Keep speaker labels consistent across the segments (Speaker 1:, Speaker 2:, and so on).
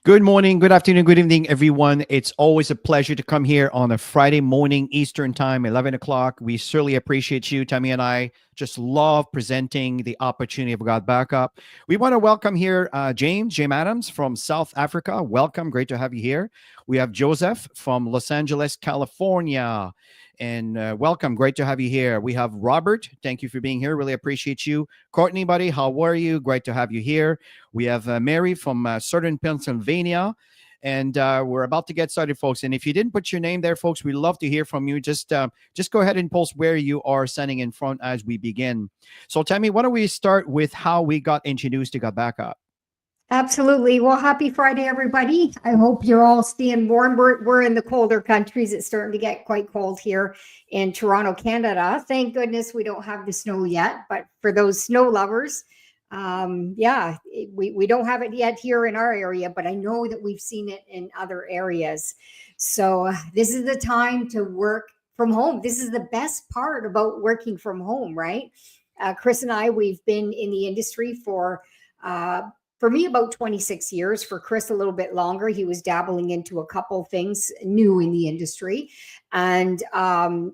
Speaker 1: Good morning, good afternoon, good evening, everyone. It's always a pleasure to come here on a Friday morning, Eastern time, 11 o'clock. We certainly appreciate you. Tammy and I just love presenting the opportunity of GotBackup. We want to welcome here James Adams from South Africa. Welcome. Great to have you here. We have Joseph from Los Angeles, California. And welcome. Great to have you here. We have Robert. Thank you for being here. Really appreciate you. Courtney, buddy, how are you? Great to have you here. We have Mary from Southern Pennsylvania. And we're about to get started, folks. And if you didn't put your name there, folks, we'd love to hear from you. Just go ahead and post where you are standing in front as we begin. So, Tammy, why don't we start with how we got introduced to GotBackup?
Speaker 2: Absolutely. Well, happy Friday, everybody. I hope you're all staying warm. We're in the colder countries. It's starting to get quite cold here in Toronto, Canada. Thank goodness we don't have the snow yet. But for those snow lovers, we don't have it yet here in our area, but I know that we've seen it in other areas. So this is the time to work from home. This is the best part about working from home, right? Chris and I, we've been in the industry for me, about 26 years. For Chris, a little bit longer. He was dabbling into a couple things new in the industry. And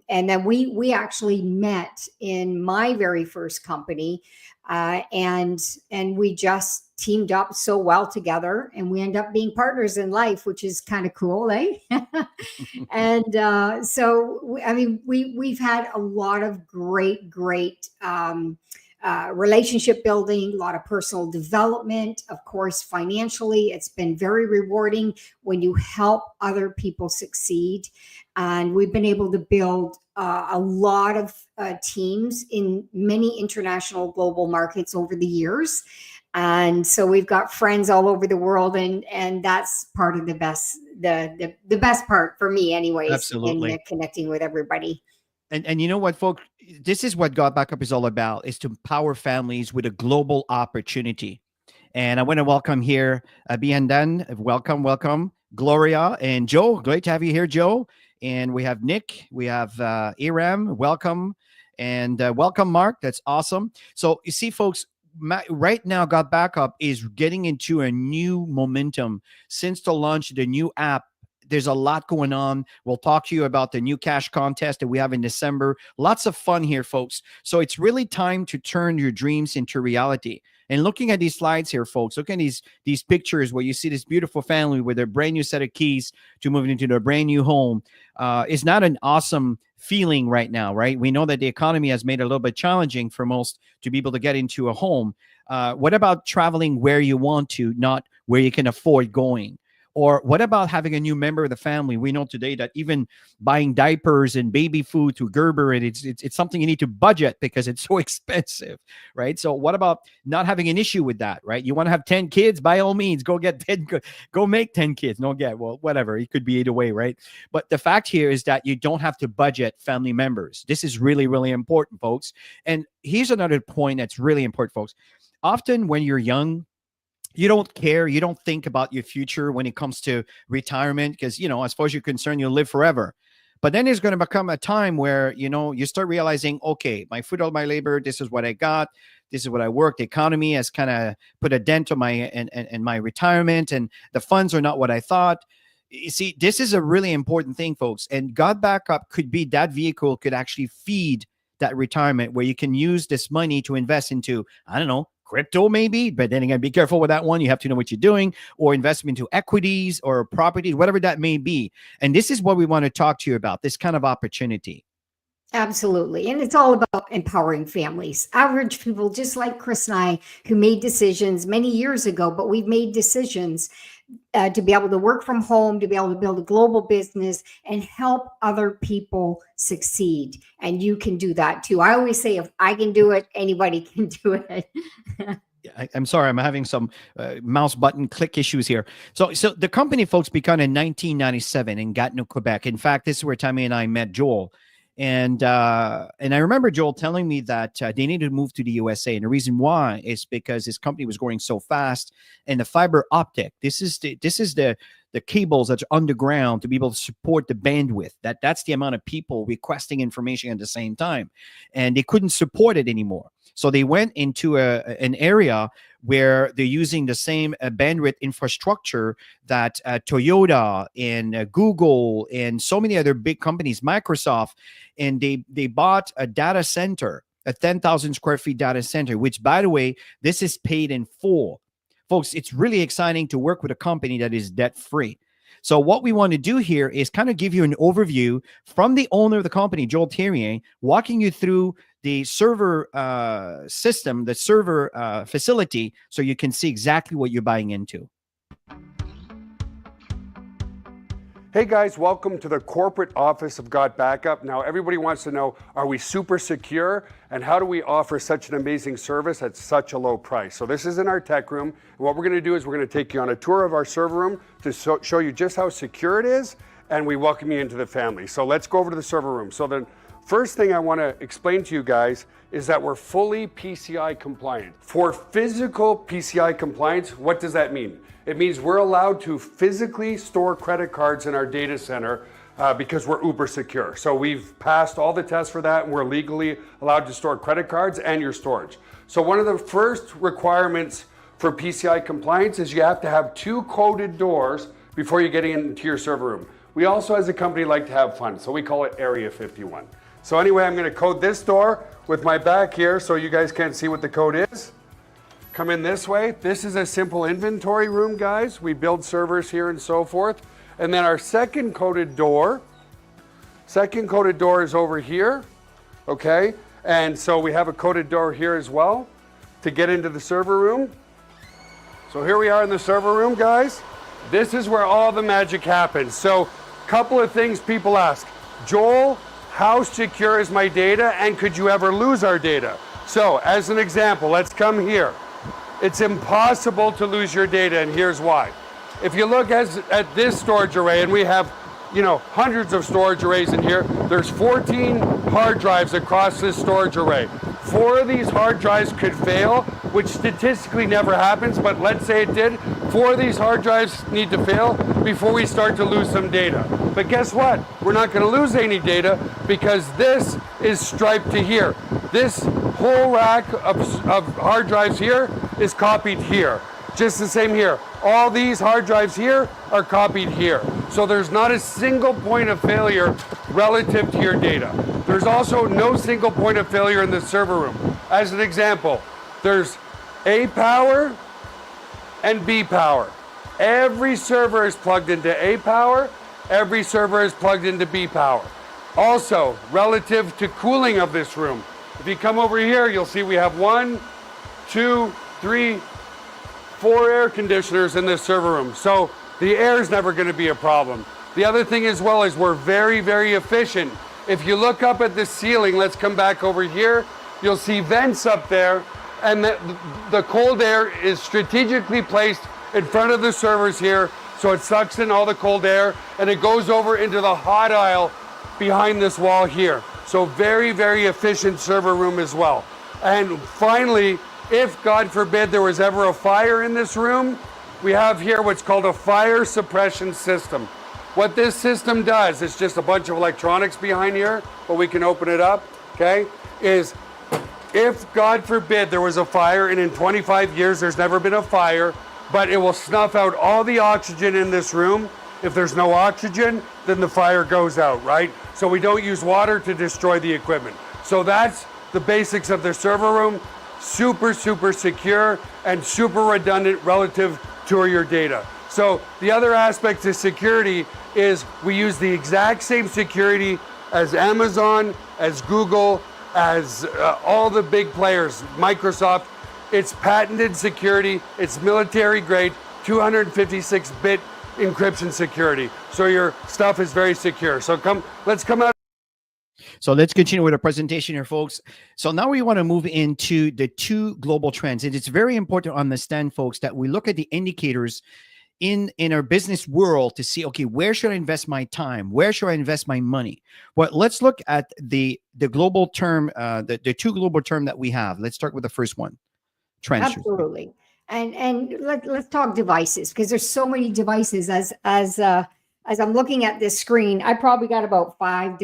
Speaker 2: then we actually met in my very first company. And we just teamed up so well together, and we end up being partners in life, which is kind of cool, eh? And so, I mean, we've had a lot of great relationship building, a lot of personal development. Of course, financially, it's been very rewarding when you help other people succeed. And we've been able to build a lot of teams in many international global markets over the years. And so we've got friends all over the world, and that's part of the best part for me anyways.
Speaker 1: Absolutely.
Speaker 2: In connecting with everybody.
Speaker 1: And you know what, folks? This is what GotBackup is all about, is to empower families with a global opportunity. And I want to welcome here Biandan. Welcome. Gloria and Joe. Great to have you here, Joe. And we have Nick. We have Iram. Welcome. And welcome, Mark. That's awesome. So you see, folks, right now, GotBackup is getting into a new momentum since the launch of the new app. There's a lot going on. We'll talk to you about the new cash contest that we have in December. Lots of fun here, folks. So it's really time to turn your dreams into reality. And looking at these slides here, folks, look at these pictures where you see this beautiful family with their brand new set of keys to moving into their brand new home. It's not an awesome feeling right now, right? We know that the economy has made it a little bit challenging for most to be able to get into a home. What about traveling where you want to, not where you can afford going? Or what about having a new member of the family? We know today that even buying diapers and baby food to Gerber, and it's something you need to budget because it's so expensive, right? So what about not having an issue with that, right? You want to have 10 kids, by all means, go get 10, go make 10 kids. Well, whatever. It could be either way, right? But the fact here is that you don't have to budget family members. This is really, really important, folks. And here's another point that's really important, folks. Often when you're young, you don't care. You don't think about your future when it comes to retirement because, as far as you're concerned, you'll live forever. But then there's going to become a time where, you start realizing, okay, my fruit of my labor, this is what I got. This is what I worked. The economy has kind of put a dent on my and my retirement, and the funds are not what I thought. You see, this is a really important thing, folks. And GotBackup could be that vehicle, could actually feed that retirement where you can use this money to invest into, I don't know, crypto maybe, but then again, be careful with that one. You have to know what you're doing, or investment into equities or properties, whatever that may be. And this is what we want to talk to you about, this kind of opportunity.
Speaker 2: Absolutely. And it's all about empowering families, average people just like Chris and I, who made decisions many years ago, but we've made decisions to be able to work from home, to be able to build a global business and help other people succeed. And you can do that too. I always say, if I can do it, anybody can do it.
Speaker 1: I'm sorry, I'm having some mouse button click issues here. So the company, folks, began in 1997 in Gatineau, Quebec. In fact, this is where Tammy and I met Joel. And I remember Joel telling me that they needed to move to the USA. And the reason why is because his company was growing so fast, and the fiber optic, this is the cables that's underground to be able to support the bandwidth. That's the amount of people requesting information at the same time. And they couldn't support it anymore. So they went into an area where they're using the same bandwidth infrastructure that Toyota and Google and so many other big companies, Microsoft, and they bought a data center, a 10,000 square feet data center, which, by the way, this is paid in full. Folks, it's really exciting to work with a company that is debt free. So what we want to do here is kind of give you an overview from the owner of the company, Joel Thierry, walking you through the server system, the server facility, so you can see exactly what you're buying into.
Speaker 3: Hey guys, welcome to the corporate office of GotBackup. Now everybody wants to know, are we super secure? And how do we offer such an amazing service at such a low price? So this is in our tech room. And what we're gonna do is we're gonna take you on a tour of our server room to show you just how secure it is, and we welcome you into the family. So let's go over to the server room. So the first thing I wanna explain to you guys is that we're fully PCI compliant. For physical PCI compliance, what does that mean? It means we're allowed to physically store credit cards in our data center because we're uber secure. So we've passed all the tests for that, and we're legally allowed to store credit cards and your storage. So one of the first requirements for PCI compliance is you have to have 2 coded doors before you get into your server room. We also, as a company, like to have fun, so we call it Area 51. So anyway, I'm gonna code this door with my back here so you guys can't see what the code is. Come in this way. This is a simple inventory room, guys. We build servers here and so forth. And then our second coded door is over here, okay? And so we have a coded door here as well to get into the server room. So here we are in the server room, guys. This is where all the magic happens. So couple of things people ask. Joel, how secure is my data, and could you ever lose our data? So as an example, let's come here. It's impossible to lose your data, and here's why. If you look at this storage array, and we have, hundreds of storage arrays in here, there's 14 hard drives across this storage array. 4 of these hard drives could fail, which statistically never happens, but let's say it did. 4 of these hard drives need to fail before we start to lose some data. But guess what? We're not going to lose any data because this is striped to here. This whole rack of hard drives here is copied here. Just the same here. All these hard drives here are copied here. So there's not a single point of failure relative to your data. There's also no single point of failure in the server room. As an example, there's A power and B power. Every server is plugged into A power. Every server is plugged into B power. Also, relative to cooling of this room, if you come over here, you'll see we have 1, 2, 3, 4 air conditioners in this server room. So the air is never going to be a problem. The other thing as well is we're very, very efficient. If you look up at the ceiling, let's come back over here, you'll see vents up there, and the cold air is strategically placed in front of the servers here, so it sucks in all the cold air, and it goes over into the hot aisle behind this wall here. So very, very efficient server room as well. And finally, if God forbid there was ever a fire in this room, we have here what's called a fire suppression system. What this system does, it's just a bunch of electronics behind here, but we can open it up, okay, is if God forbid there was a fire, and in 25 years there's never been a fire, but it will snuff out all the oxygen in this room. If there's no oxygen, then the fire goes out, right? So we don't use water to destroy the equipment. So that's the basics of the server room. Super, super secure and super redundant relative to your data. So the other aspect to security is we use the exact same security as Amazon, as Google, as all the big players, Microsoft. It's patented security, it's military grade, 256-bit encryption security. So your stuff is very secure. So let's come out.
Speaker 1: So let's continue with our presentation here, folks. So now we want to move into the 2 global trends. And it's very important to understand, folks, that we look at the indicators in our business world to see, okay, where should I invest my time? Where should I invest my money? Well, let's look at the global term, the 2 global term that we have. Let's start with the first one. Trends.
Speaker 2: Absolutely. And let's talk devices, because there's so many devices. As I'm looking at this screen, I probably got about five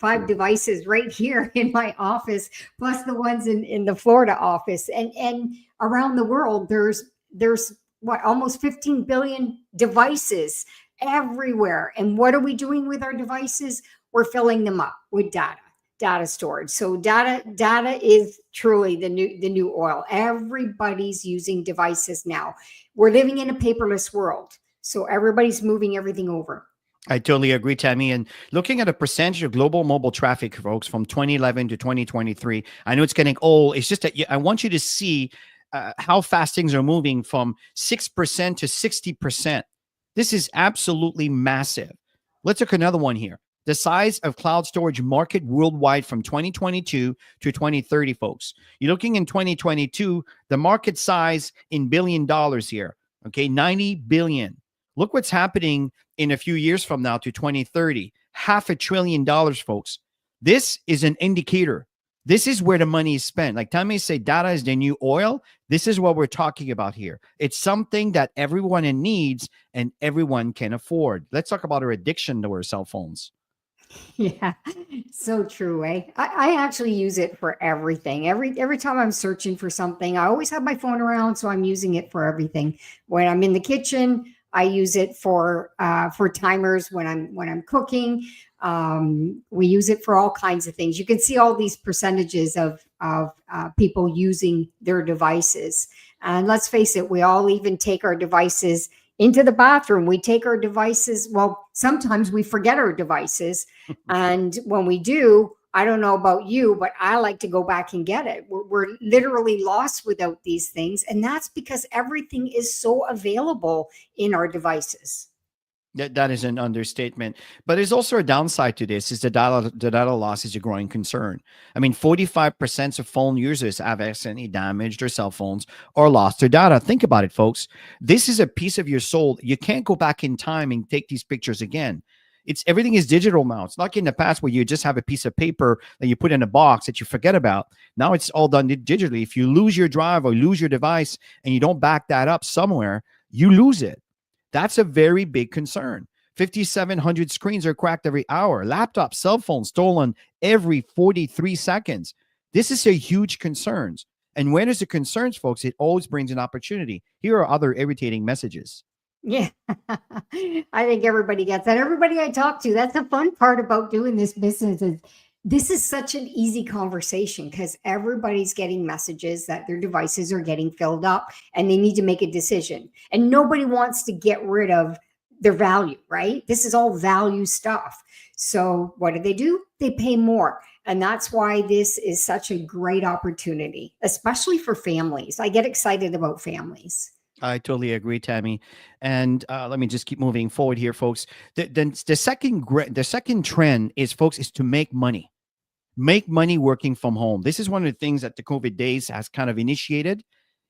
Speaker 2: 5 devices right here in my office, plus the ones in the Florida office. And around the world, there's what, almost 15 billion devices everywhere. And what are we doing with our devices? We're filling them up with data storage. So data is truly the new oil. Everybody's using devices now. We're living in a paperless world. So everybody's moving everything over.
Speaker 1: I totally agree, Tammy. And looking at a percentage of global mobile traffic, folks, from 2011 to 2023, I know it's getting old. It's just that I want you to see how fast things are moving from 6% to 60%. This is absolutely massive. Let's look at another one here. The size of cloud storage market worldwide from 2022 to 2030, folks. You're looking in 2022, the market size in $1 billion here, okay, 90 billion. Look what's happening in a few years from now to 2030, $500 billion, folks. This is an indicator. This is where the money is spent. Like Tammy say, data is the new oil. This is what we're talking about here. It's something that everyone needs and everyone can afford. Let's talk about our addiction to our cell phones.
Speaker 2: Yeah, so true. I actually use it for everything. Every time I'm searching for something, I always have my phone around, so I'm using it for everything. When I'm in the kitchen, I use it for timers. When I'm cooking, we use it for all kinds of things. You can see all these percentages of people using their devices. And let's face it, we all even take our devices into the bathroom. We take our devices. Well, sometimes we forget our devices. And when we do, I don't know about you, but I like to go back and get it. We're literally lost without these things. And that's because everything is so available in our devices.
Speaker 1: That is an understatement. But there's also a downside to this, is the data loss is a growing concern. I mean, 45% of phone users have accidentally damaged their cell phones or lost their data. Think about it, folks. This is a piece of your soul. You can't go back in time and take these pictures again. Everything is digital now. It's not like in the past where you just have a piece of paper that you put in a box that you forget about. Now it's all done digitally. If you lose your drive or lose your device and you don't back that up somewhere, you lose it. That's a very big concern. 5,700 screens are cracked every hour. Laptops, cell phones stolen every 43 seconds. This is a huge concern. And when there's a concerns, folks, it always brings an opportunity. Here are other irritating messages.
Speaker 2: Yeah, I think everybody gets that. Everybody I talk to, that's the fun part about doing this business. Is this is such an easy conversation because everybody's getting messages that their devices are getting filled up and they need to make a decision. And nobody wants to get rid of their value, right? This is all value stuff. So what do? They pay more. And that's why this is such a great opportunity, especially for families. I get excited about families.
Speaker 1: I totally agree, Tammy. And let me just keep moving forward here, folks. The second trend is, folks, is to make money. Make money working from home. This is one of the things that the COVID days has kind of initiated,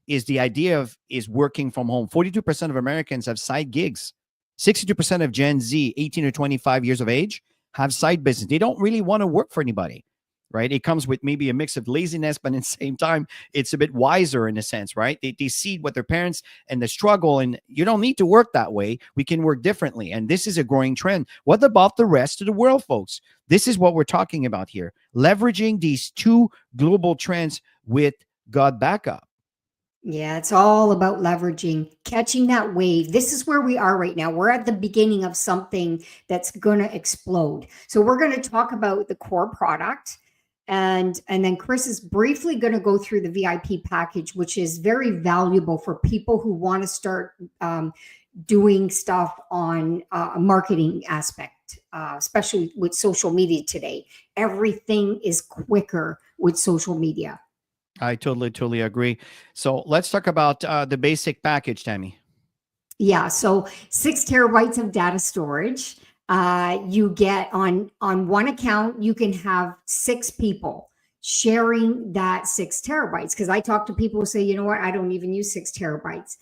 Speaker 1: is the idea of working from home. 42% of Americans have side gigs. 62% of Gen Z, 18 to 25 years of age, have side business. They don't really want to work for anybody, right? It comes with maybe a mix of laziness, but at the same time, it's a bit wiser in a sense, right? They see what their parents and the struggle, and you don't need to work that way. We can work differently. And this is a growing trend. What about the rest of the world, folks? This is what we're talking about here. Leveraging these two global trends with GotBackup.
Speaker 2: Yeah, it's all about leveraging, catching that wave. This is where we are right now. We're at the beginning of something that's going to explode. So we're going to talk about the core product. And then Chris is briefly going to go through the VIP package, which is very valuable for people who want to start doing stuff on a marketing aspect, especially with social media today. Everything is quicker with social media.
Speaker 1: I totally agree. So let's talk about the basic package, Tammy.
Speaker 2: Yeah, so 6 terabytes of data storage. You get on one account, you can have 6 people sharing that 6 terabytes. Because I talk to people who say, you know what, I don't even use 6 terabytes,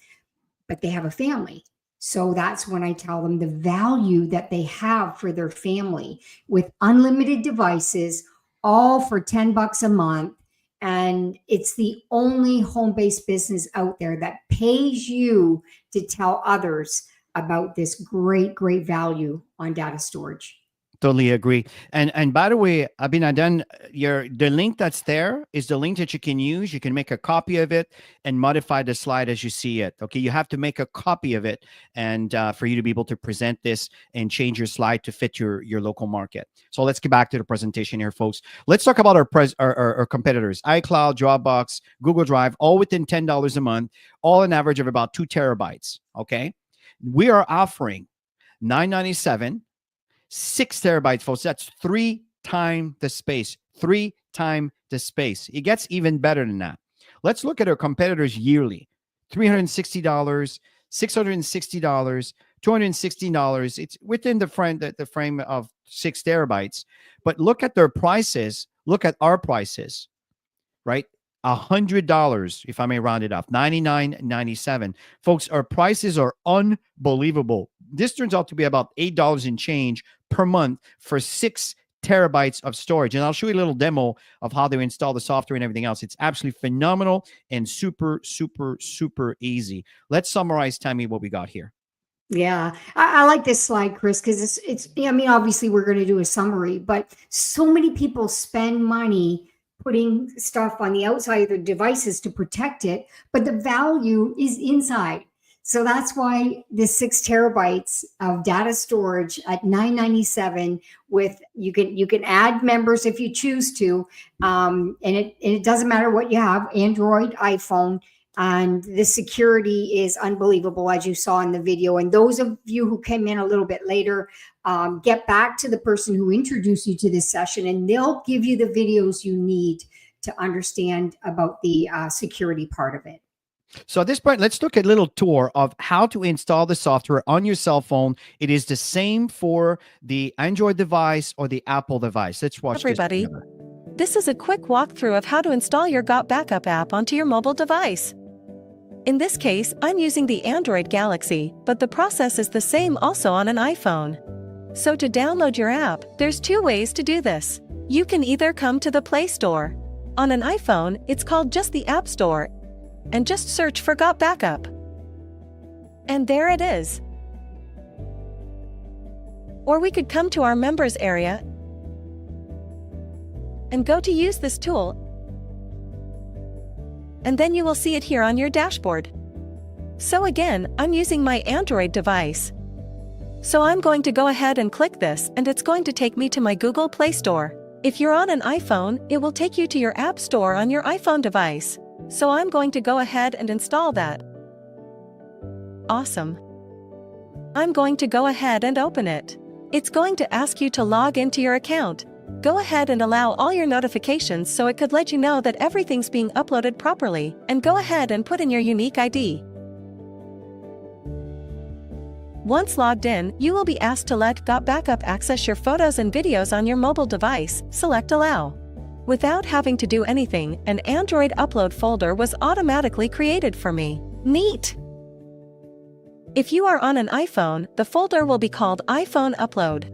Speaker 2: but they have a family. So that's when I tell them the value that they have for their family with unlimited devices, all for $10 a month. And it's the only home-based business out there that pays you to tell others about this great value on data storage.
Speaker 1: Totally agree. And by the way, Abinadan, the link that's there is the link that you can use. You can make a copy of it and modify the slide as you see it. Okay, you have to make a copy of it, and for you to be able to present this and change your slide to fit your local market. So let's get back to the presentation here, folks. Let's talk about our competitors: iCloud, Dropbox, Google Drive, all within $10 a month, all an average of about 2 terabytes. Okay, we are offering $997. 6 terabytes, folks. That's 3 times the space. 3 times the space. It gets even better than that. Let's look at our competitors yearly. $360, $660, $216. It's within the frame of 6 terabytes. But look at their prices. Look at our prices, right? $100, if I may round it off, $99.97. Folks, our prices are unbelievable. This turns out to be about $8 and change per month for 6 terabytes of storage. And I'll show you a little demo of how they install the software and everything else. It's absolutely phenomenal and super, super, super easy. Let's summarize, Tammy, what we got here.
Speaker 2: Yeah, I like this slide, Chris, because it's. I mean, obviously, we're going to do a summary, but so many people spend money putting stuff on the outside of their devices to protect it, but the value is inside. So that's why the 6 terabytes of data storage at $997 with you can add members if you choose to, and it doesn't matter what you have, Android, iPhone, and the security is unbelievable, as you saw in the video. And those of you who came in a little bit later, get back to the person who introduced you to this session, and they'll give you the videos you need to understand about the security part of it.
Speaker 1: So at this point, let's look at a little tour of how to install the software on your cell phone. It is the same for the Android device or the Apple device. Let's watch
Speaker 4: everybody. This is a quick walkthrough of how to install your GotBackup app onto your mobile device. In this case, I'm using the Android Galaxy, but the process is the same also on an iPhone. So to download your app, there's 2 ways to do this. You can either come to the Play Store. On an iPhone, it's called just the App Store, and just search for GotBackup. And there it is. Or we could come to our members area and go to use this tool, and then you will see it here on your dashboard. So again, I'm using my Android device. So I'm going to go ahead and click this, and it's going to take me to my Google Play Store. If you're on an iPhone, it will take you to your App Store on your iPhone device. So I'm going to go ahead and install that. Awesome. I'm going to go ahead and open it. It's going to ask you to log into your account. Go ahead and allow all your notifications so it could let you know that everything's being uploaded properly, and go ahead and put in your unique ID. Once logged in, you will be asked to let GotBackup access your photos and videos on your mobile device. Select Allow. Without having to do anything, an Android upload folder was automatically created for me. Neat! If you are on an iPhone, the folder will be called iPhone Upload.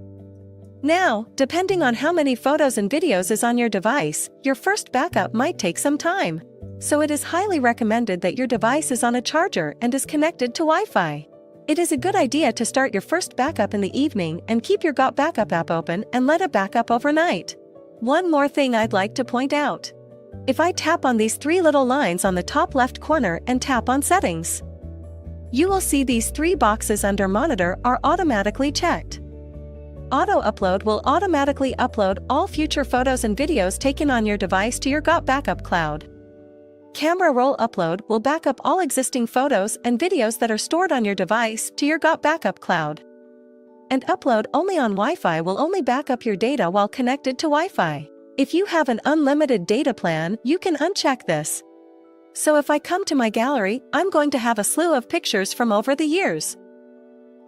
Speaker 4: Now, depending on how many photos and videos is on your device, your first backup might take some time. So it is highly recommended that your device is on a charger and is connected to Wi-Fi. It is a good idea to start your first backup in the evening and keep your GotBackup app open and let it back up overnight. One more thing I'd like to point out. If I tap on these 3 little lines on the top left corner and tap on Settings, you will see these 3 boxes under Monitor are automatically checked. Auto Upload will automatically upload all future photos and videos taken on your device to your GotBackup cloud. Camera Roll Upload will back up all existing photos and videos that are stored on your device to your GotBackup cloud. And Upload only on Wi-Fi will only back up your data while connected to Wi-Fi. If you have an unlimited data plan, you can uncheck this. So if I come to my gallery, I'm going to have a slew of pictures from over the years.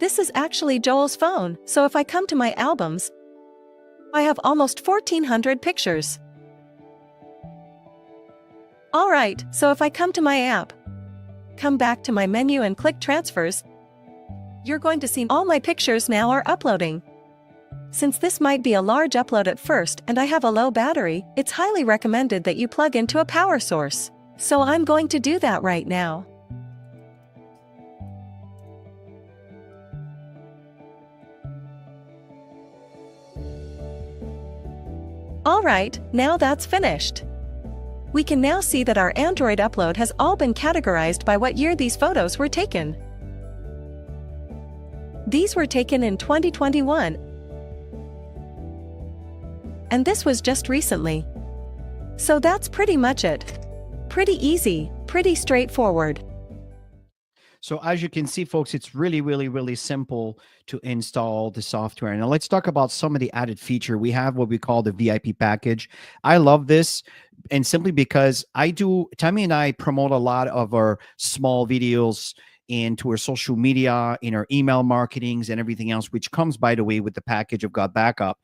Speaker 4: This is actually Joel's phone, so if I come to my albums, I have almost 1,400 pictures. Alright, so if I come to my app, come back to my menu and click Transfers, you're going to see all my pictures now are uploading. Since this might be a large upload at first and I have a low battery, it's highly recommended that you plug into a power source. So I'm going to do that right now. Alright, now that's finished. We can now see that our Android upload has all been categorized by what year these photos were taken. These were taken in 2021. And this was just recently. So that's pretty much it. Pretty easy, pretty straightforward.
Speaker 1: So as you can see, folks, it's really simple to install the software. Now let's talk about some of the added feature. We have what we call the VIP package. I love this, and simply because Tammy and I promote a lot of our small videos into our social media, in our email marketings and everything else, which comes, by the way, with the package of GotBackup.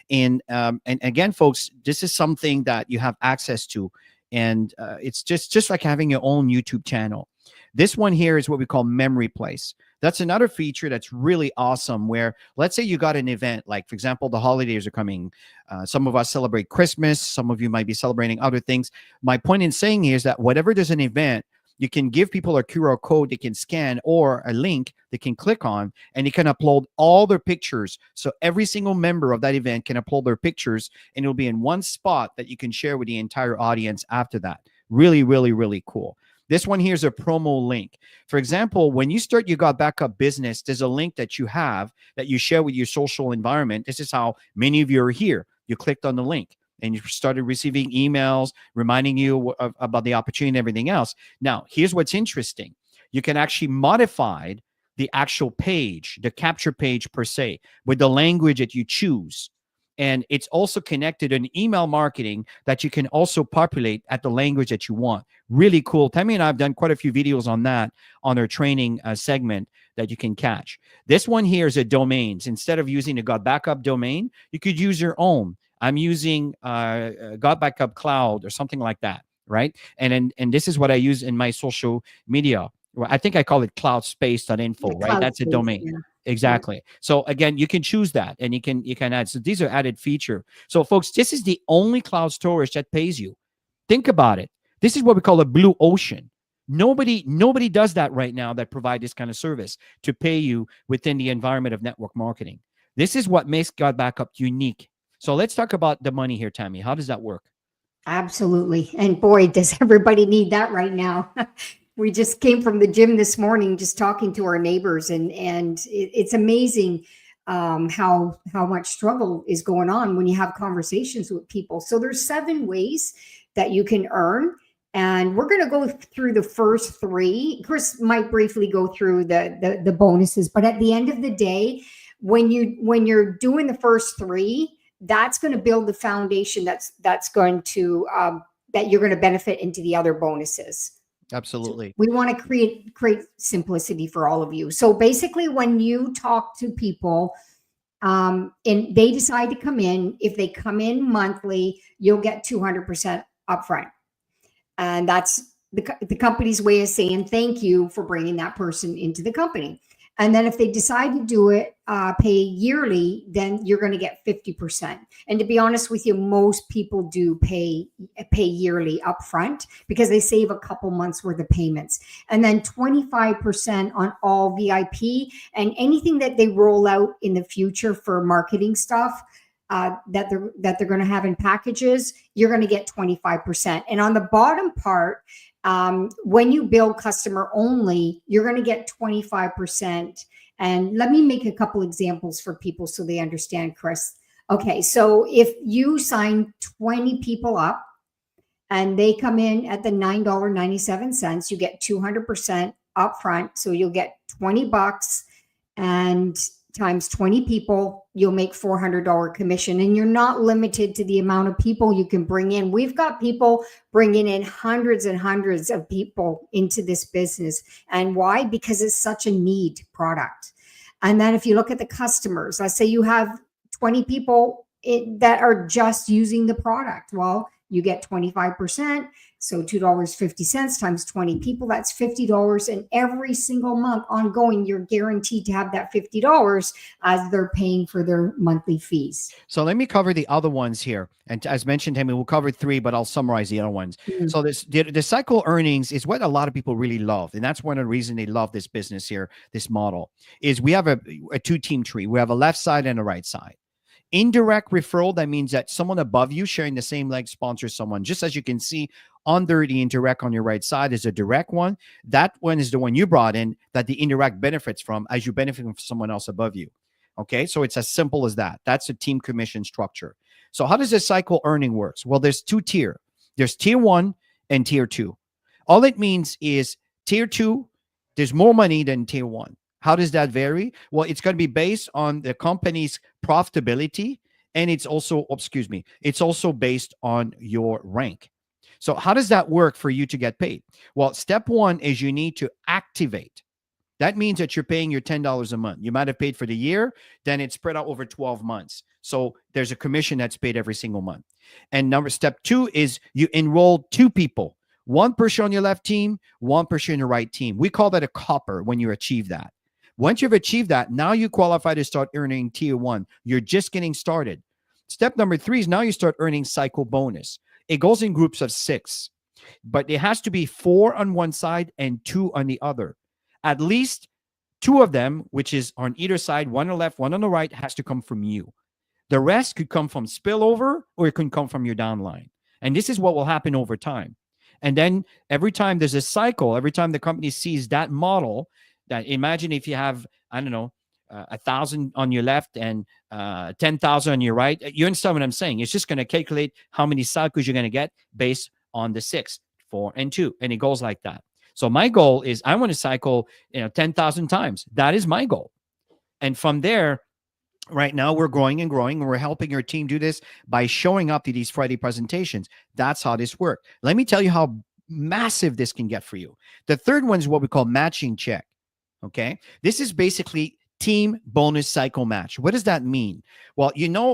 Speaker 1: And again, folks, this is something that you have access to. And it's just like having your own YouTube channel. This one here is what we call memory place. That's another feature that's really awesome, where let's say you got an event, like for example, the holidays are coming. Some of us celebrate Christmas. Some of you might be celebrating other things. My point in saying here is that whatever there's an event, you can give people a QR code they can scan, or a link they can click on, and you can upload all their pictures. So every single member of that event can upload their pictures, and it'll be in one spot that you can share with the entire audience after that. Really cool. This one here is a promo link. For example, when you start your GotBackup business, there's a link that you have that you share with your social environment. This is how many of you are here. You clicked on the link and you started receiving emails reminding you about the opportunity and everything else. Now, here's what's interesting. You can actually modify the actual page, the capture page per se, with the language that you choose. And it's also connected to an email marketing that you can also populate at the language that you want. Really cool. Tammy and I have done quite a few videos on that on our training segment that you can catch. This one here is a domains. Instead of using a GotBackup domain, you could use your own. I'm using GotBackup Cloud or something like that, right? And this is what I use in my social media. Well, I think I call it cloudspace.info, right? That's a domain. Yeah. Exactly. So again, you can choose that, and you can add. So these are added feature. So folks, this is the only cloud storage that pays you. Think about it. This is what we call a blue ocean. Nobody does that right now that provide this kind of service to pay you within the environment of network marketing. This is what makes GotBackup unique. So let's talk about the money here, Tammy. How does that work?
Speaker 2: Absolutely. And boy, does everybody need that right now. We just came from the gym this morning, just talking to our neighbors, and it's amazing how much struggle is going on when you have conversations with people. So there's 7 ways that you can earn, and we're going to go through the first 3. Chris might briefly go through the bonuses, but at the end of the day, when you're doing the first 3, that's going to build the foundation that's going to that you're going to benefit into the other bonuses.
Speaker 1: Absolutely.
Speaker 2: So we want to create simplicity for all of you. So basically, when you talk to people and they decide to come in, if they come in monthly, you'll get 200% upfront. And that's the company's way of saying thank you for bringing that person into the company. And then if they decide to do it, pay yearly, then you're going to get 50%. And to be honest with you, most people do pay yearly upfront because they save a couple months worth of payments. And then 25% on all VIP and anything that they roll out in the future for marketing stuff that they're going to have in packages, you're going to get 25%. And on the bottom part, when you build customer only, you're going to get 25%. And let me make a couple examples for people so they understand, Chris. Okay, so if you sign 20 people up and they come in at the $9.97, you get 200% upfront. So you'll get $20, and times 20 people, you'll make $400 commission. And you're not limited to the amount of people you can bring in. We've got people bringing in hundreds and hundreds of people into this business. And why? Because it's such a need product. And then if you look at the customers, let's say you have 20 people that are just using the product. Well, you get 25%. So $2.50 times 20 people, that's $50. And every single month ongoing, you're guaranteed to have that $50 as they're paying for their monthly fees.
Speaker 1: So let me cover the other ones here. And as mentioned, Tammy, we'll cover 3, but I'll summarize the other ones. Mm-hmm. So the cycle earnings is what a lot of people really love. And that's one of the reasons they love this business here, this model, is we have a 2-team tree. We have a left side and a right side. Indirect referral, that means that someone above you sharing the same leg sponsors someone. Just as you can see under the indirect on your right side is a direct one. That one is the one you brought in that the indirect benefits from as you benefit from someone else above you. Okay, so it's as simple as that. That's a team commission structure. So how does this cycle earning works? Well, there's two tier. There's tier 1 and tier 2. All it means is tier 2, there's more money than tier 1. How does that vary? Well, it's going to be based on the company's profitability, and it's also, it's also based on your rank. So how does that work for you to get paid? Well, step 1 is you need to activate. That means that you're paying your $10 a month. You might have paid for the year, then it's spread out over 12 months. So there's a commission that's paid every single month. And step 2 is you enroll 2 people, 1 person on your left team, 1 person on your right team. We call that a copper when you achieve that. Once you've achieved that, now you qualify to start earning tier 1. You're just getting started. Step number 3 is now you start earning cycle bonus. It goes in groups of 6, but it has to be 4 on one side and 2 on the other. At least 2 of them, which is on either side, 1 on the left, 1 on the right, has to come from you. The rest could come from spillover or it could come from your downline. And this is what will happen over time. And then every time there's a cycle, every time the company sees that model, that imagine if you have, I don't know, 1,000 on your left and 10,000 on your right. You understand what I'm saying? It's just going to calculate how many cycles you're going to get based on the 6, 4, and 2. And it goes like that. So my goal is I want to cycle 10,000 times. That is my goal. And from there, right now we're growing and growing, and we're helping your team do this by showing up to these Friday presentations. That's how this works. Let me tell you how massive this can get for you. The third one is what we call matching check. Okay. This is basically team bonus cycle match. What does that mean? Well,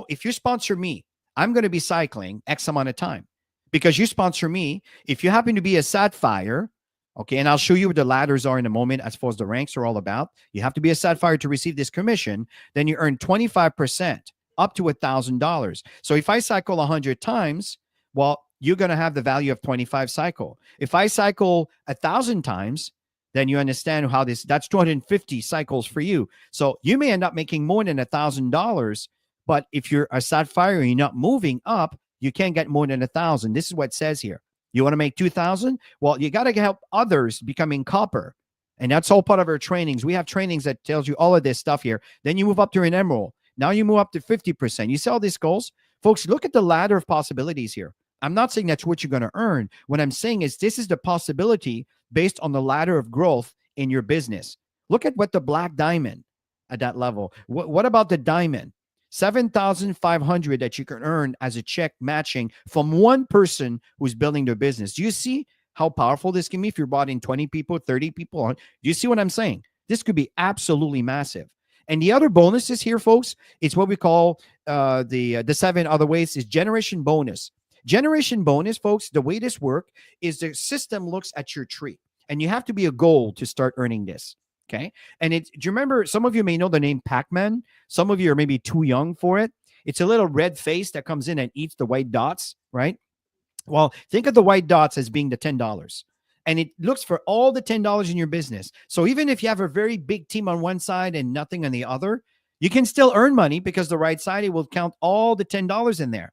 Speaker 1: if you sponsor me, I'm going to be cycling X amount of time because you sponsor me. If you happen to be a Sapphire, okay, and I'll show you what the ladders are in a moment as far as the ranks are all about. You have to be a Sapphire to receive this commission. Then you earn 25% up to $1,000. So if I cycle 100 times, well, you're going to have the value of 25 cycle. If I cycle 1,000 times, then you understand how that's 250 cycles for you. So you may end up making more than $1,000, but if you're a Sapphire and you're not moving up, you can't get more than 1,000. This is what it says here. You want to make 2,000? Well, you got to help others becoming copper. And that's all part of our trainings. We have trainings that tells you all of this stuff here. Then you move up to an emerald. Now you move up to 50%. You see all these goals? Folks, look at the ladder of possibilities here. I'm not saying that's what you're going to earn. What I'm saying is this is the possibility based on the ladder of growth in your business. Look at what the black diamond at that level. What about the diamond? 7,500 that you can earn as a check matching from one person who's building their business. Do you see how powerful this can be if you're brought in 20 people, 30 people? Do you see what I'm saying? This could be absolutely massive. And the other bonuses here, folks, it's what we call the 7 other ways is generation bonus. Generation bonus, folks, the way this works is the system looks at your tree, and you have to be a gold to start earning this. Okay. And do you remember, some of you may know the name Pac-Man. Some of you are maybe too young for it. It's a little red face that comes in and eats the white dots, right? Well, think of the white dots as being the $10. And it looks for all the $10 in your business. So even if you have a very big team on one side and nothing on the other, you can still earn money because the right side, it will count all the $10 in there.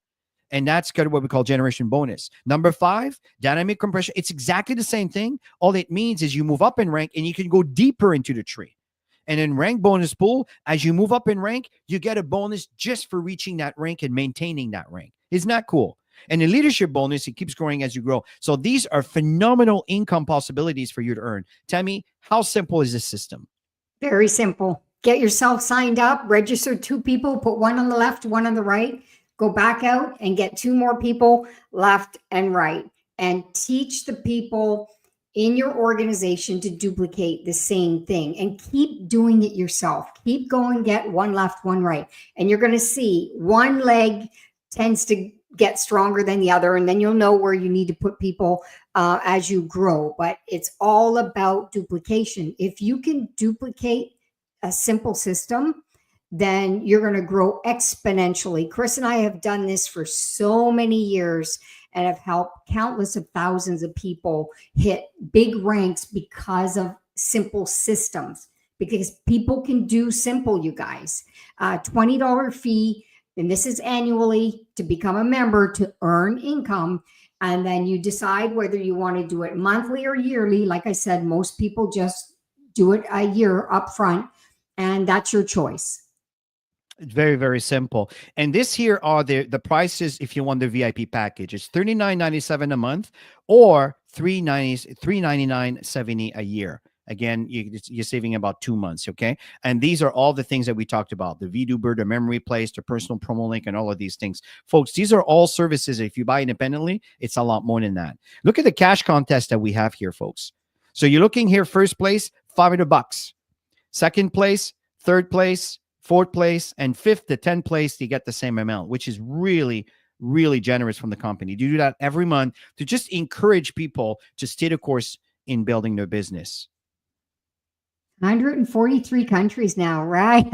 Speaker 1: And that's kind of what we call generation bonus. Number 5, dynamic compression. It's exactly the same thing. All it means is you move up in rank and you can go deeper into the tree. And in rank bonus pool, as you move up in rank, you get a bonus just for reaching that rank and maintaining that rank. Isn't that cool? And the leadership bonus, it keeps growing as you grow. So these are phenomenal income possibilities for you to earn. Tammy, how simple is this system?
Speaker 2: Very simple. Get yourself signed up, register 2 people, put 1 on the left, 1 on the right. Go back out and get 2 more people left and right, and teach the people in your organization to duplicate the same thing, and keep doing it yourself. Keep going, get 1 left, 1 right. And you're going to see one leg tends to get stronger than the other. And then you'll know where you need to put people as you grow. But it's all about duplication. If you can duplicate a simple system, then you're going to grow exponentially. Chris and I have done this for so many years and have helped countless of thousands of people hit big ranks because of simple systems, because people can do simple, you guys. $20 fee, And this is annually to become a member to earn income. And then you decide whether you want to do it monthly or yearly. Like I said, most people just do it a year up front, and that's your choice.
Speaker 1: It's very, very simple. And this here are the prices if you want the VIP package. It's $39.97 a month or $399.70 a year. Again, you're saving about 2 months, okay? And these are all the things that we talked about: the VDuber, the memory place, the personal promo link, and all of these things. Folks, these are all services. If you buy independently, it's a lot more than that. Look at the cash contest that we have here, folks. So you're looking here, first place, $500. Second place, third place, fourth place, and fifth to 10th place, you get the same amount, which is really, really generous from the company. You do that every month to just encourage people to stay the course in building their business.
Speaker 2: 143 countries now, right?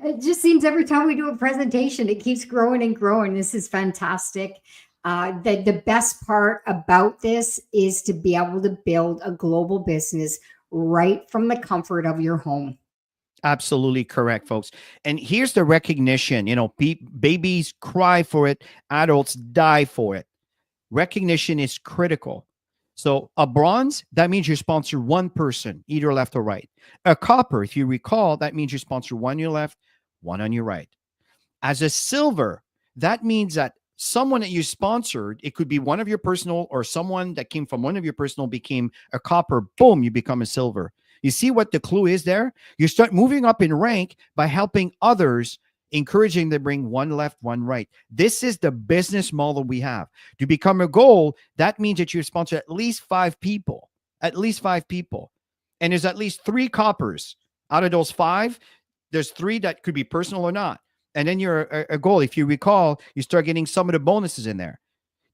Speaker 2: It just seems every time we do a presentation, it keeps growing and growing. This is fantastic. The best part about this is to be able to build a global business right from the comfort of your home.
Speaker 1: Absolutely correct, folks. And here's the recognition. You know, babies cry for it, adults die for it. Recognition is critical. So a bronze, that means you sponsor one person, either left or right. A copper, if you recall, that means you sponsor one on your left, one on your right. As a silver, that means that someone that you sponsored, it could be one of your personal or someone that came from one of your personal became a copper. Boom, you become a silver. You see what the clue is there? You start moving up in rank by helping others, encouraging them to bring one left, one right. This is the business model we have. To become a goal, that means that you sponsor at least 5 people, at least 5 people. And there's at least 3 coppers. Out of those 5, there's 3 that could be personal or not. And then you're a goal. If you recall, you start getting some of the bonuses in there.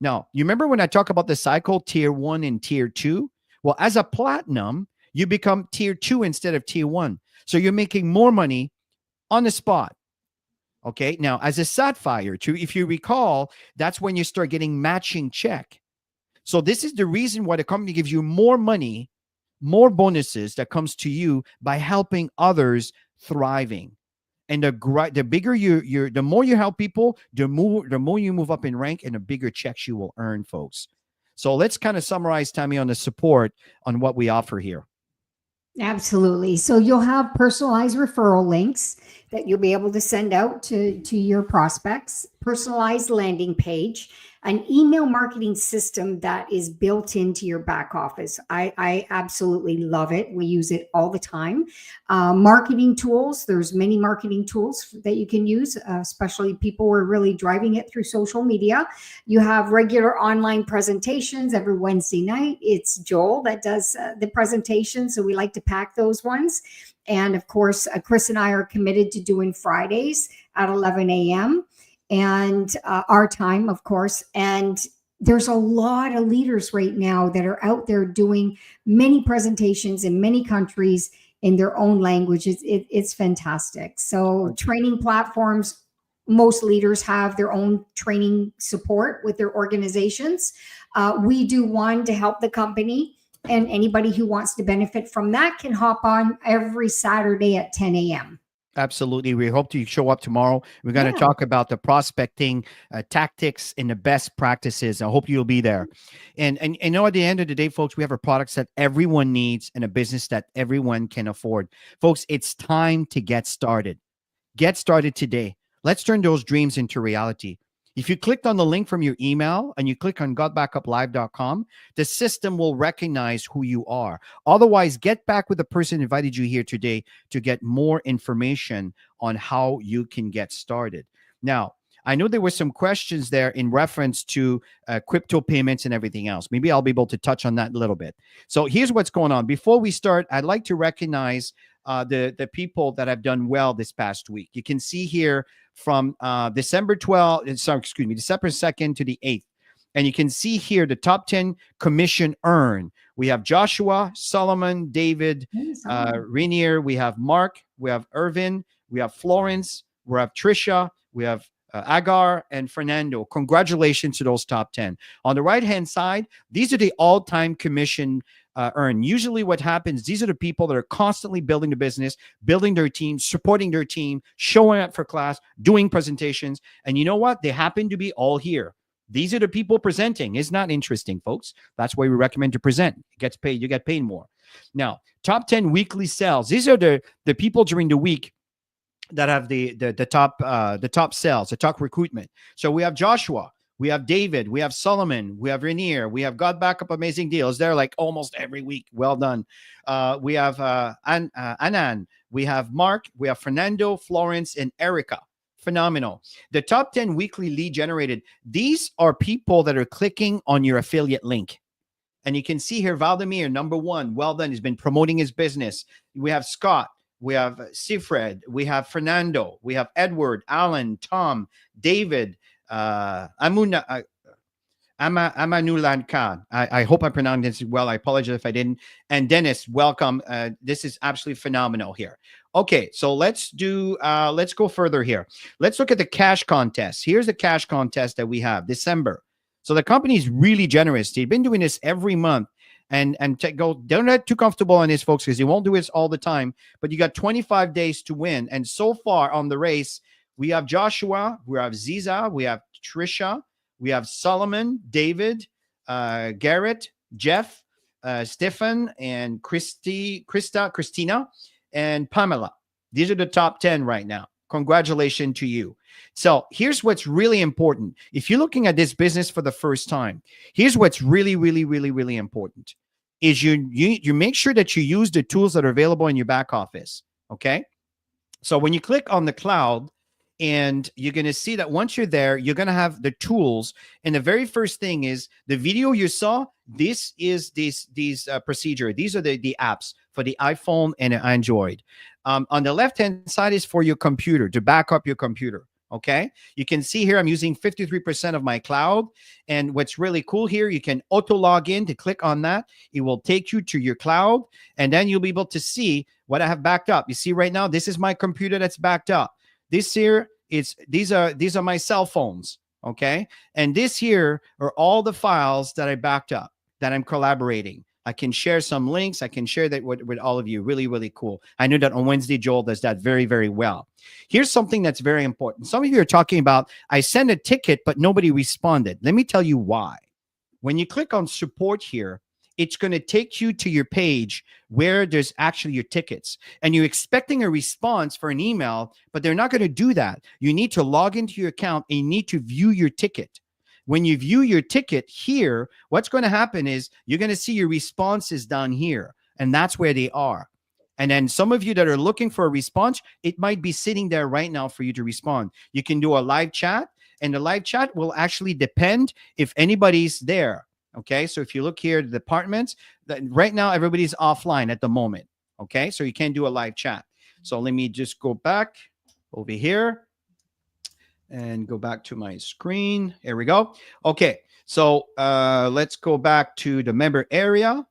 Speaker 1: Now, you remember when I talk about the cycle, tier 1 and tier 2? Well, as a platinum, you become tier 2 instead of tier 1. So you're making more money on the spot. Okay. Now, as a sapphire, too, if you recall, that's when you start getting matching check. So this is the reason why the company gives you more money, more bonuses that comes to you by helping others thriving. And the bigger the more you help people, the more you move up in rank, and the bigger checks you will earn, folks. So let's kind of summarize, Tammy, on the support on what we offer here.
Speaker 2: Absolutely. So you'll have personalized referral links that you'll be able to send out to your prospects, personalized landing page, an email marketing system that is built into your back office. I absolutely love it. We use it all the time. Marketing tools. There's many marketing tools that you can use, especially people who are really driving it through social media. You have regular online presentations every Wednesday night. It's Joel that does the presentation, so we like to pack those ones. And of course, Chris and I are committed to doing Fridays at 11 a.m. and our time, of course. And there's a lot of leaders right now that are out there doing many presentations in many countries in their own languages. It's fantastic. So training platforms, most leaders have their own training support with their organizations. We do one to help the company. And anybody who wants to benefit from that can hop on every Saturday at 10 a.m.
Speaker 1: Absolutely. We hope to show up tomorrow. We're going to talk about the prospecting tactics and the best practices. I hope you'll be there. And you know, at the end of the day, folks, we have a products that everyone needs and a business that everyone can afford. Folks, it's time to get started. Get started today. Let's turn those dreams into reality. If you clicked on the link from your email and you click on GotBackupLive.com, the system will recognize who you are. Otherwise, get back with the person who invited you here today to get more information on how you can get started. Now, I know there were some questions there in reference to crypto payments and everything else. Maybe I'll be able to touch on that a little bit. So here's what's going on. Before we start, I'd like to recognize the people that have done well this past week. You can see here from December 2nd to the 8th. And you can see here the top 10 commission earned. We have Joshua, Solomon, David, Rainier. We have Mark. We have Irvin. We have Florence. We have Trisha. We have Agar, and Fernando. Congratulations to those top 10. On the right hand side, these are the all time commission earned. Usually, what happens, these are the people that are constantly building the business, building their team, supporting their team, showing up for class, doing presentations. And you know what? They happen to be all here. These are the people presenting. It's not interesting, folks. That's why we recommend to present. It gets paid. You get paid more. Now, top 10 weekly sales. These are the people during the week that have the top sales, the top recruitment. So we have Joshua, we have David, we have Solomon, we have Rainier, we have GotBackup amazing deals. They're like almost every week. Well done. We have Anan, we have Mark, we have Fernando, Florence, and Erica. Phenomenal. The top 10 weekly lead generated. These are people that are clicking on your affiliate link. And you can see here, Valdemir, number one, well done. He's been promoting his business. We have Scott. We have Sifred, we have Fernando, we have Edward, Alan, Tom, David, Amanulan Khan. I hope I pronounced this well. I apologize if I didn't. And Dennis, welcome. This is absolutely phenomenal here. Okay, so let's go further here. Let's look at the cash contest. Here's the cash contest that we have, December. So the company is really generous. They've been doing this every month. And don't get too comfortable on this, folks, because you won't do this all the time. But you got 25 days to win. And so far on the race, we have Joshua, we have Ziza, we have Trisha, we have Solomon, David, Garrett, Jeff, Stefan, and Christina, and Pamela. These are the top 10 right now. Congratulations to you. So here's what's really important. If you're looking at this business for the first time, here's what's really, really, really, really important is you make sure that you use the tools that are available in your back office. Okay. So when you click on the cloud, and you're going to see that once you're there, you're going to have the tools. And the very first thing is the video you saw. This is these procedure. These are the apps for the iPhone and Android. On the left-hand side is for your computer, to back up your computer. Okay. You can see here, I'm using 53% of my cloud. And what's really cool here, you can auto log in. To click on that, it will take you to your cloud. And then you'll be able to see what I have backed up. You see right now, this is my computer that's backed up. This here, these are my cell phones, okay? And this here are all the files that I backed up, that I'm collaborating. I can share some links. I can share that with all of you. Really, really cool. I know that on Wednesday, Joel does that very, very well. Here's something that's very important. Some of you are talking about, I sent a ticket, but nobody responded. Let me tell you why. When you click on support here, it's going to take you to your page where there's actually your tickets. And you're expecting a response for an email, but they're not going to do that. You need to log into your account and you need to view your ticket. When you view your ticket here, what's going to happen is you're going to see your responses down here. And that's where they are. And then some of you that are looking for a response, it might be sitting there right now for you to respond. You can do a live chat, and the live chat will actually depend if anybody's there. Okay, so if you look here, the departments, right now, everybody's offline at the moment. Okay, so you can't do a live chat. So let me just go back over here and go back to my screen. Here we go. Okay, so let's go back to the member area.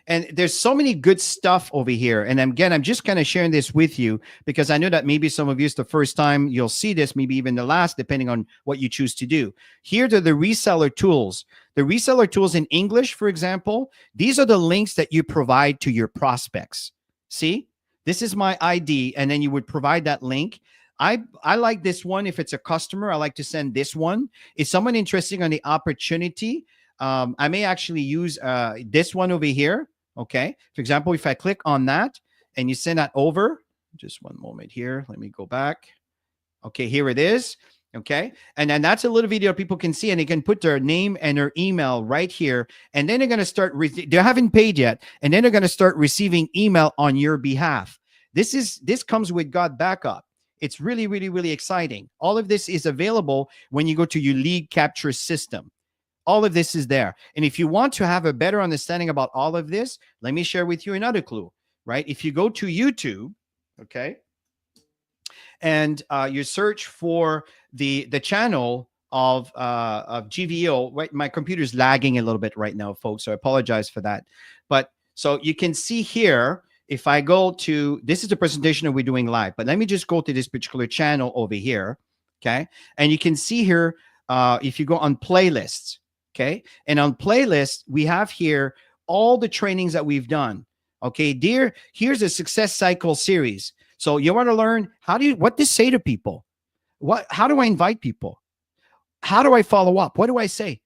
Speaker 1: And there's so many good stuff over here. And again, I'm just kind of sharing this with you because I know that maybe some of you, it's the first time you'll see this, maybe even the last, depending on what you choose to do. Here are the reseller tools. The reseller tools in English, for example, these are the links that you provide to your prospects. See, this is my ID, and then you would provide that link. I like this one. If it's a customer, I like to send this one. Is someone interested on the opportunity? I may actually use this one over here. Okay. For example, if I click on that and you send that over, just one moment here. Let me go back. Okay, here it is. Okay. And then that's a little video people can see, and they can put their name and their email right here. And then they're going to start, they haven't paid yet. And then they're going to start receiving email on your behalf. This comes with GotBackup. It's really, really, really exciting. All of this is available when you go to your lead capture system. All of this is there. And if you want to have a better understanding about all of this, let me share with you another clue, right? If you go to YouTube, okay, and you search for the channel of GBU, right? My computer's lagging a little bit right now, folks, so I apologize for that. But so you can see here, if I go to, this is the presentation that we're doing live, but let me just go to this particular channel over here. Okay. And you can see here, if you go on playlists, okay. And on playlists, we have here all the trainings that we've done. Okay. Here's a success cycle series. So you want to learn what to say to people? How do I invite people? How do I follow up? What do I say?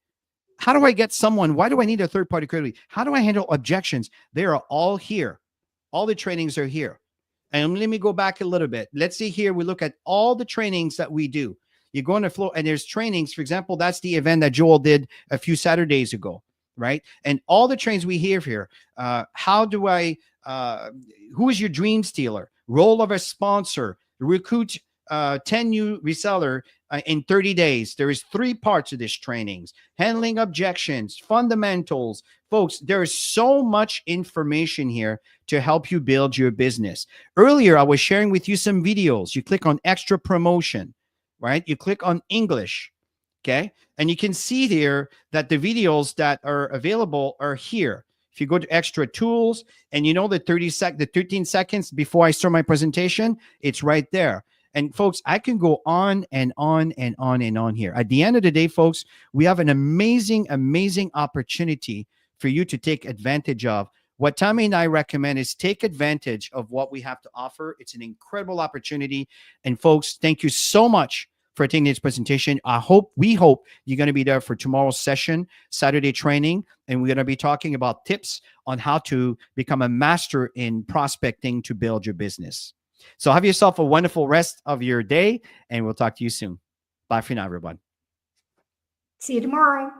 Speaker 1: How do I get someone? Why do I need a third party credibility? How do I handle objections? They are all here. All the trainings are here. And let me go back a little bit. Let's see here. We look at all the trainings that we do. You go on the floor and there's trainings. For example, that's the event that Joel did a few Saturdays ago, right? And all the trainings we have here. Who is your dream stealer? Role of a sponsor, recruit 10 new reseller in 30 days. There is 3 parts of this trainings: handling objections, fundamentals. Folks, there is so much information here to help you build your business. Earlier, I was sharing with you some videos. You click on extra promotion, right? You click on English, okay? And you can see here that the videos that are available are here. If you go to extra tools and you know the 13 seconds before I start my presentation, it's right there. And folks, I can go on and on and on and on here. At the end of the day, folks, we have an amazing, amazing opportunity for you to take advantage of. What Tammy and I recommend is take advantage of what we have to offer. It's an incredible opportunity. And folks, thank you so much for attending this presentation. We hope you're going to be there for tomorrow's session, Saturday training. And we're going to be talking about tips on how to become a master in prospecting to build your business. So have yourself a wonderful rest of your day, and we'll talk to you soon. Bye for now, everyone.
Speaker 2: See you tomorrow.